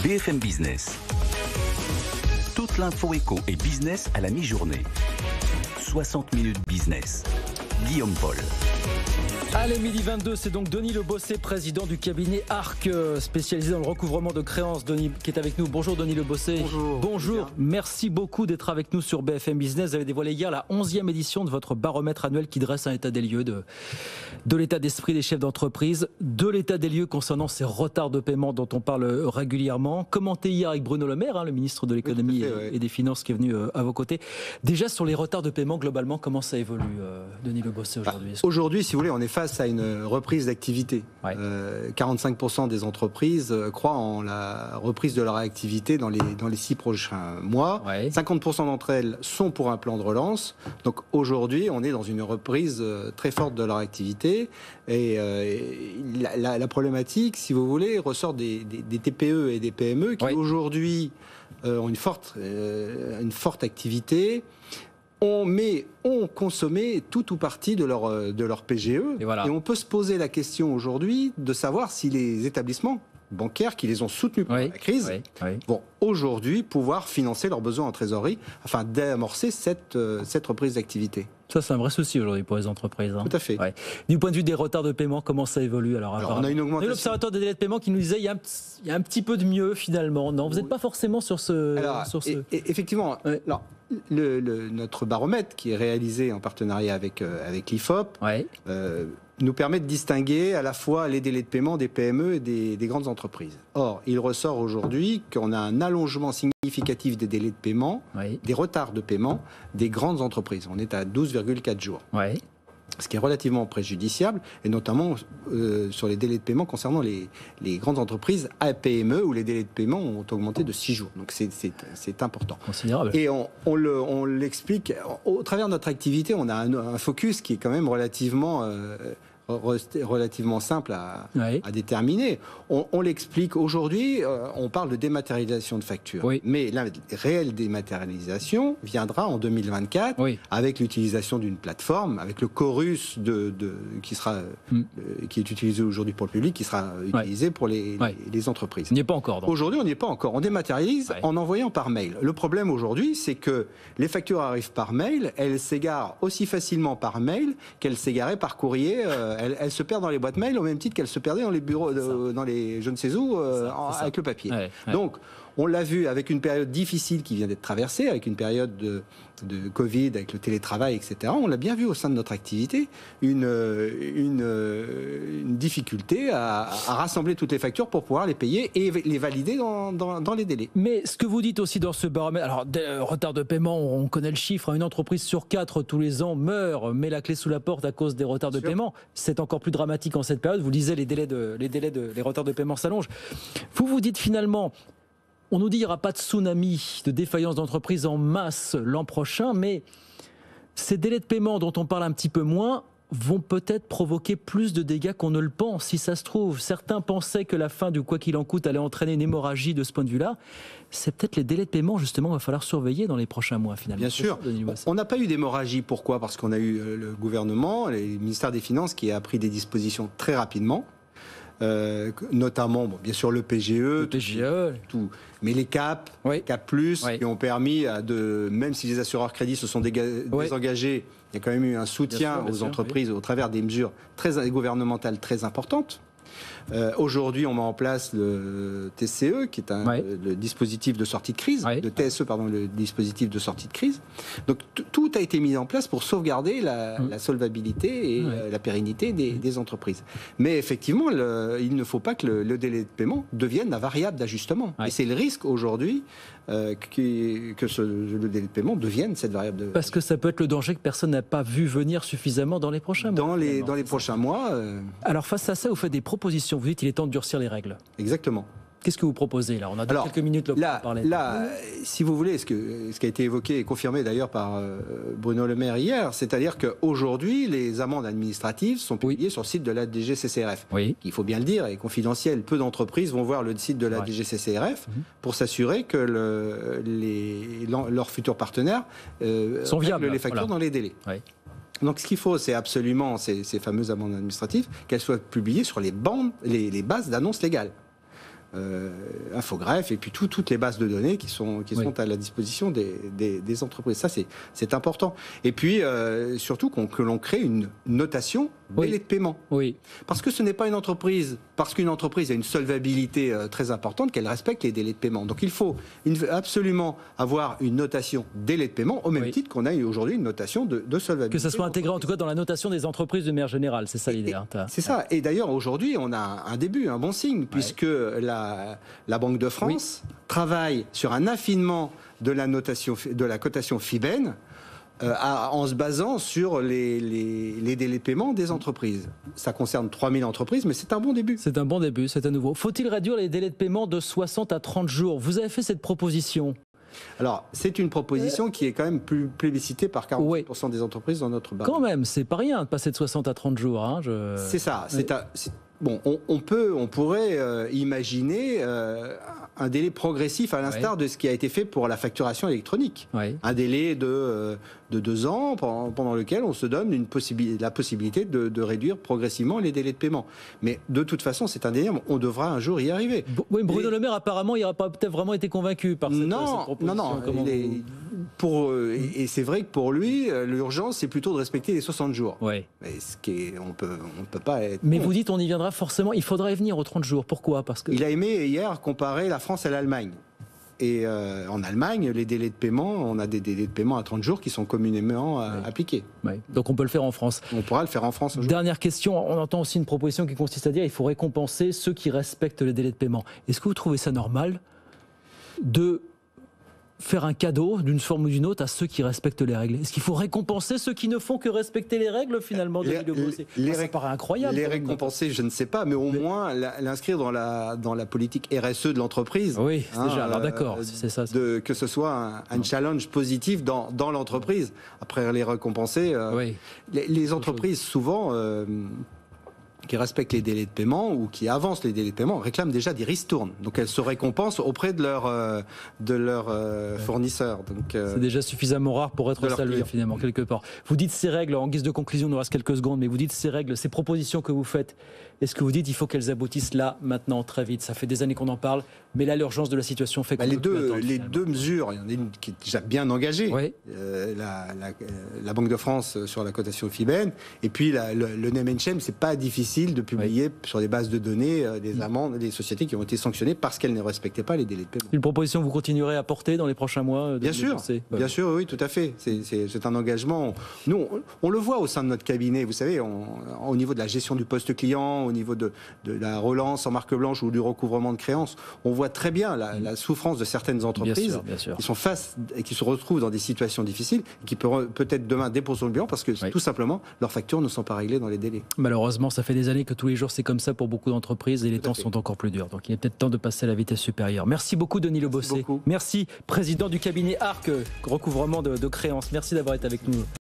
BFM Business. Toute l'info éco et business à la mi-journée. 60 minutes business. Guillaume Paul. Allez, midi 22, c'est donc Denis Le Bossé, président du cabinet ARC, spécialisé dans le recouvrement de créances. Denis qui est avec nous. Bonjour Denis Le Bossé. Bonjour. Merci beaucoup d'être avec nous sur BFM Business. Vous avez dévoilé hier la 11e édition de votre baromètre annuel qui dresse un état des lieux de l'état d'esprit des chefs d'entreprise, de l'état des lieux concernant ces retards de paiement dont on parle régulièrement. Commenté hier avec Bruno Le Maire, le ministre de l'économie et des finances qui est venu à vos côtés. Déjà sur les retards de paiement, globalement, comment ça évolue, Denis Le Bossé, aujourd'hui? Aujourd'hui, si vous voulez, on est face à une reprise d'activité. 45% des entreprises croient en la reprise de leur activité dans les 6 prochains mois. 50% d'entre elles sont pour un plan de relance. Donc aujourd'hui, on est dans une reprise très forte de leur activité. Et la problématique, si vous voulez, ressort des TPE et des PME qui aujourd'hui ont une forte activité. ont consommé tout ou partie de leur PGE. Et on peut se poser la question aujourd'hui de savoir si les établissements bancaires qui les ont soutenus pendant la crise vont aujourd'hui pouvoir financer leurs besoins en trésorerie afin d'amorcer cette reprise d'activité. Ça, c'est un vrai souci aujourd'hui pour les entreprises. Tout à fait. Du point de vue des retards de paiement, comment ça évolue? Alors on a une augmentation. On a l'observateur des délais de paiement qui nous disait il y a un petit peu de mieux finalement. Non, vous n'êtes pas forcément sur ce... Effectivement. Alors, notre baromètre, qui est réalisé en partenariat avec l'IFOP, nous permet de distinguer à la fois les délais de paiement des PME et des grandes entreprises. Or, il ressort aujourd'hui qu'on a un allongement significatif des délais de paiement, des retards de paiement des grandes entreprises. On est à 12,4 jours. Ce qui est relativement préjudiciable, et notamment sur les délais de paiement concernant les grandes entreprises à PME, où les délais de paiement ont augmenté de 6 jours. Donc c'est important. Considérable. Et on l'explique, au travers de notre activité, on a un focus qui est quand même relativement simple à déterminer. On l'explique aujourd'hui, on parle de dématérialisation de factures. Mais la réelle dématérialisation viendra en 2024 avec l'utilisation d'une plateforme, avec le Chorus qui est utilisé aujourd'hui pour le public, qui sera utilisé pour les entreprises. On n'y est pas encore. Donc. Aujourd'hui, on n'y est pas encore. On dématérialise en envoyant par mail. Le problème aujourd'hui, c'est que les factures arrivent par mail, elles s'égarent aussi facilement par mail qu'elles s'égaraient par courrier. Elle se perd dans les boîtes mail au même titre qu'elle se perdait dans les bureaux, dans les je ne sais où, avec le papier. Donc, on l'a vu avec une période difficile qui vient d'être traversée, avec une période de Covid, avec le télétravail, etc. On l'a bien vu au sein de notre activité, une difficulté à rassembler toutes les factures pour pouvoir les payer et les valider dans les délais. Mais ce que vous dites aussi dans ce baromètre, alors retard de paiement, on connaît le chiffre, une entreprise sur 4 tous les ans meurt, met la clé sous la porte à cause des retards de paiement. C'est encore plus dramatique en cette période. Vous disiez les retards de paiement s'allongent. Vous dites finalement, on nous dit qu'il n'y aura pas de tsunami de défaillance d'entreprise en masse l'an prochain, mais ces délais de paiement dont on parle un petit peu moins vont peut-être provoquer plus de dégâts qu'on ne le pense, si ça se trouve. Certains pensaient que la fin du quoi qu'il en coûte allait entraîner une hémorragie de ce point de vue-là. C'est peut-être les délais de paiement, justement, qu'il va falloir surveiller dans les prochains mois, finalement. Bien sûr. On n'a pas eu d'hémorragie. Pourquoi ? Parce qu'on a eu le gouvernement, le ministère des Finances, qui a pris des dispositions très rapidement. Notamment, bien sûr, le PGE, tout. Mais les CAP, CAP+, qui ont permis même si les assureurs crédits se sont désengagés, il y a quand même eu un soutien aux entreprises au travers des mesures gouvernementales très importantes. Aujourd'hui, on met en place le TCE, qui est le dispositif de sortie de crise, le TSE, le dispositif de sortie de crise. Donc tout a été mis en place pour sauvegarder la solvabilité et la pérennité des entreprises. Mais effectivement, il ne faut pas que le délai de paiement devienne la variable d'ajustement. Et c'est le risque aujourd'hui que le délai de paiement devienne cette variable. Parce que ça peut être le danger que personne n'a pas vu venir suffisamment dans les prochains mois. Dans les prochains mois. Alors face à ça, vous faites des propositions. Vous dites qu'il est temps de durcir les règles. Exactement. Qu'est-ce que vous proposez là ? On a quelques minutes pour parler. Là, si vous voulez, ce qui a été évoqué et confirmé d'ailleurs par Bruno Le Maire hier, c'est-à-dire qu'aujourd'hui, les amendes administratives sont publiées sur le site de la DGCCRF. Il faut bien le dire, est confidentiel. Peu d'entreprises vont voir le site de la DGCCRF pour s'assurer que leurs futurs partenaires sont viables, les factures dans les délais. Donc ce qu'il faut, c'est absolument ces fameuses amendes administratives, qu'elles soient publiées sur les bases d'annonces légales. Infogreffe, et puis toutes les bases de données qui sont à la disposition des entreprises. Ça, c'est important. Et puis, surtout que l'on crée une notation délai de paiement. Oui. Parce que ce n'est pas une entreprise, parce qu'une entreprise a une solvabilité très importante, qu'elle respecte les délais de paiement. Donc il faut absolument avoir une notation délai de paiement, au même titre qu'on a aujourd'hui une notation de solvabilité. Que ça soit intégré en tout cas dans la notation des entreprises de manière générale, c'est ça l'idée. C'est ça. Et d'ailleurs, aujourd'hui, on a un début, un bon signe, puisque la Banque de France travaille sur un affinement de la cotation FIBEN, en se basant sur les délais de paiement des entreprises. Ça concerne 3000 entreprises, mais c'est un bon début. C'est un bon début, c'est à nouveau. Faut-il réduire les délais de paiement de 60 à 30 jours? Vous avez fait cette proposition? Alors, c'est une proposition qui est quand même plus plébiscitée par 40% des entreprises dans notre barème. Quand même, c'est pas rien de passer de 60 à 30 jours. Hein, C'est ça. Bon, on pourrait imaginer un délai progressif à l'instar de ce qui a été fait pour la facturation électronique. Un délai de 2 ans pendant lequel on se donne la possibilité de réduire progressivement les délais de paiement. Mais de toute façon, c'est un délai, on devra un jour y arriver. Oui, Bruno Le Maire, apparemment, il n'aura pas peut-être vraiment été convaincu par cette proposition. Et c'est vrai que pour lui, l'urgence, c'est plutôt de respecter les 60 jours. Oui. Mais on peut pas être... Mais vous dites, on y viendra forcément, il faudra y venir aux 30 jours. Pourquoi? Parce que... Il a aimé hier comparer la France à l'Allemagne. Et en Allemagne, les délais de paiement, on a des délais de paiement à 30 jours qui sont communément appliqués. Donc on peut le faire en France. On pourra le faire en France. Dernière question, on entend aussi une proposition qui consiste à dire qu'il faut récompenser ceux qui respectent les délais de paiement. Est-ce que vous trouvez ça normal de faire un cadeau d'une forme ou d'une autre à ceux qui respectent les règles? Est-ce qu'il faut récompenser ceux qui ne font que respecter les règles finalement? Ça paraît incroyable. Les récompenser, je ne sais pas, mais au moins l'inscrire dans la politique RSE de l'entreprise. Oui, déjà, alors d'accord, c'est ça. Que ce soit un challenge positif dans l'entreprise. Après les récompenser, les entreprises souvent... qui respectent les délais de paiement ou qui avancent les délais de paiement réclament déjà des ristournes. Donc elles se récompensent auprès de leurs fournisseurs. C'est déjà suffisamment rare pour être salué finalement quelque part. Vous dites ces règles, en guise de conclusion, il nous reste quelques secondes, mais vous dites ces règles, ces propositions que vous faites, est-ce que vous dites il faut qu'elles aboutissent là, maintenant, très vite? Ça fait des années qu'on en parle, mais là l'urgence de la situation fait qu'on les deux mesures, il y en a une qui est déjà bien engagée, la Banque de France sur la cotation FIBEN, et puis le name and shame, c'est pas difficile de publier sur des bases de données des amendes des sociétés qui ont été sanctionnées parce qu'elles ne respectaient pas les délais de paiement. Une proposition que vous continuerez à porter dans les prochains mois? Bien sûr, oui, tout à fait. C'est un engagement. Nous, on le voit au sein de notre cabinet, vous savez, au niveau de la gestion du poste client, au niveau de la relance en marque blanche ou du recouvrement de créances, on voit très bien la souffrance de certaines entreprises qui sont face et qui se retrouvent dans des situations difficiles et qui peut-être demain déposeront le bilan parce que tout simplement leurs factures ne sont pas réglées dans les délais. Malheureusement, ça fait des années que tous les jours c'est comme ça pour beaucoup d'entreprises et les temps sont encore plus durs. Donc il est peut-être temps de passer à la vitesse supérieure. Merci beaucoup Denis Le Bossé. Merci, président du cabinet ARC, recouvrement de créances. Merci d'avoir été avec nous.